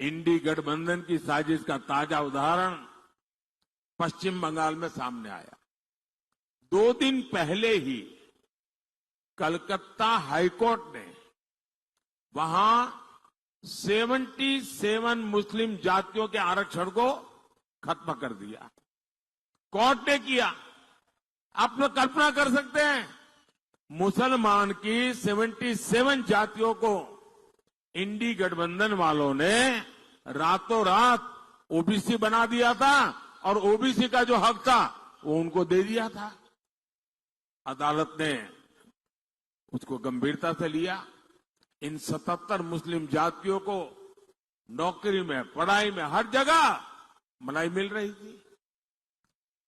इंडी गठबंधन की साजिश का ताजा उदाहरण पश्चिम बंगाल में सामने आया। 2 दिन पहले ही कलकत्ता हाईकोर्ट ने वहां 77 मुस्लिम जातियों के आरक्षण को खत्म कर दिया। कोर्ट ने किया। आप लोग कल्पना कर सकते हैं, मुसलमान की 77 जातियों को इंडी गठबंधन वालों ने रातों रात ओबीसी बना दिया था और ओबीसी का जो हक था वो उनको दे दिया था। अदालत ने उसको गंभीरता से लिया। इन 77 मुस्लिम जातियों को नौकरी में, पढ़ाई में, हर जगह भलाई मिल रही थी।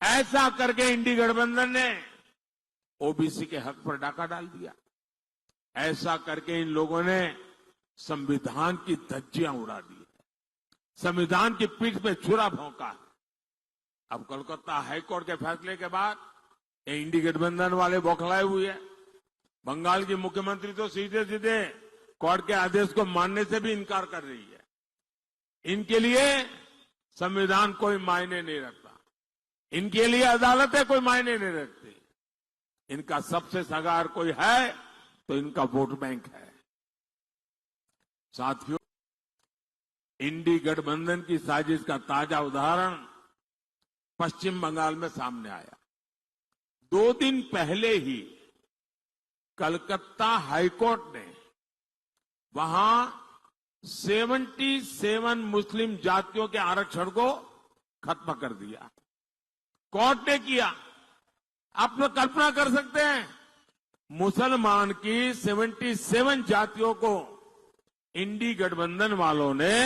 ऐसा करके इंडी गठबंधन ने ओबीसी के हक पर डाका डाल दिया। ऐसा करके इन लोगों ने संविधान की धज्जियां उड़ा दी, संविधान की पीठ पे छुरा भोंका। अब कोलकाता हाईकोर्ट के फैसले के बाद ये इंडी गठबंधन वाले बौखलाए हुए हैं। बंगाल की मुख्यमंत्री तो सीधे सीधे कोर्ट के आदेश को मानने से भी इनकार कर रही है। इनके लिए संविधान कोई मायने नहीं रखता, इनके लिए अदालतें कोई मायने नहीं रखती। इनका सबसे सगार कोई है तो इनका वोट बैंक है। साथियों, इंडी गठबंधन की साजिश का ताजा उदाहरण पश्चिम बंगाल में सामने आया। 2 दिन पहले ही कलकत्ता हाईकोर्ट ने वहां 77 मुस्लिम जातियों के आरक्षण को खत्म कर दिया। कोर्ट ने किया। आप लोग कल्पना कर सकते हैं, मुसलमान की 77 जातियों को इंडी गठबंधन वालों ने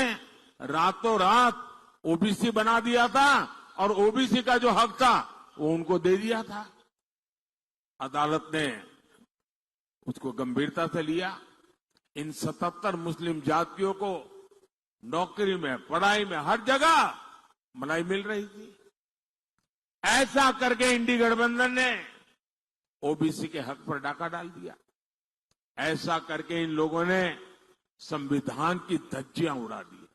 रातों रात ओबीसी बना दिया था और ओबीसी का जो हक था वो उनको दे दिया था। अदालत ने उसको गंभीरता से लिया। इन 77 मुस्लिम जातियों को नौकरी में, पढ़ाई में, हर जगह भलाई मिल रही थी। ऐसा करके इंडी गठबंधन ने ओबीसी के हक पर डाका डाल दिया। ऐसा करके इन लोगों ने संविधान की धज्जियां उड़ा दी,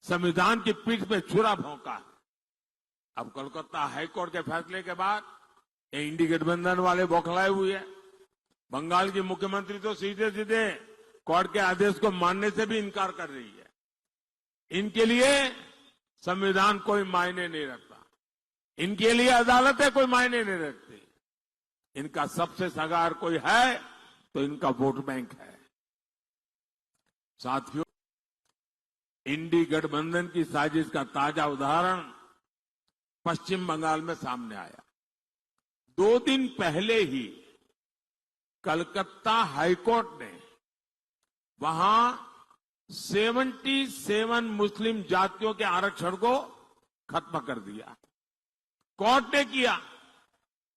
संविधान की पीठ पे छुरा भोंका। अब कोलकाता हाईकोर्ट के फैसले के बाद ये इंडी गठबंधन वाले बौखलाए हुए हैं। बंगाल की मुख्यमंत्री तो सीधे सीधे कोर्ट के आदेश को मानने से भी इनकार कर रही है। इनके लिए संविधान कोई मायने नहीं रखता, इनके लिए अदालतें कोई मायने नहीं रखती। इनका सबसे सगार कोई है तो इनका वोट बैंक है। साथियों, इंडी गठबंधन की साजिश का ताजा उदाहरण पश्चिम बंगाल में सामने आया। 2 दिन पहले ही कलकत्ता हाईकोर्ट ने वहां 77 मुस्लिम जातियों के आरक्षण को खत्म कर दिया। कोर्ट ने किया।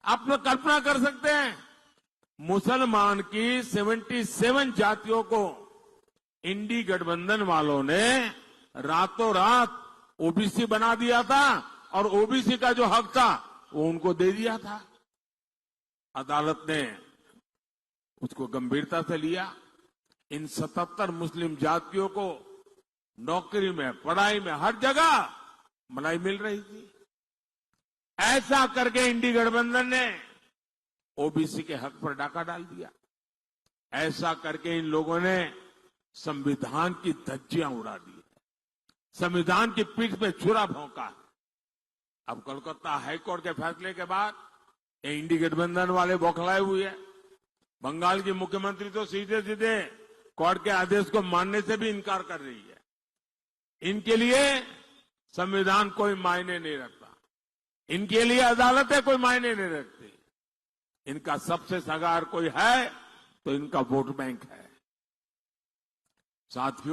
आप लोग कल्पना कर सकते हैं, मुसलमान की 77 जातियों को इंडी गठबंधन वालों ने रातों रात ओबीसी बना दिया था और ओबीसी का जो हक था वो उनको दे दिया था। अदालत ने उसको गंभीरता से लिया। इन 77 मुस्लिम जातियों को नौकरी में, पढ़ाई में, हर जगह भलाई मिल रही थी। ऐसा करके इंडी गठबंधन ने ओबीसी के हक पर डाका डाल दिया। ऐसा करके इन लोगों ने संविधान की धज्जियां उड़ा दी, संविधान की पीठ पे छुरा भोंका। अब कोलकाता हाईकोर्ट के फैसले के बाद ये इंडी गठबंधन वाले बौखलाए हुए हैं। बंगाल की मुख्यमंत्री तो सीधे सीधे कोर्ट के आदेश को मानने से भी इनकार कर रही है। इनके लिए संविधान कोई मायने नहीं रखता, इनके लिए अदालतें कोई मायने नहीं रखती। इनका सबसे सगार कोई है तो इनका वोट बैंक है। साथियों,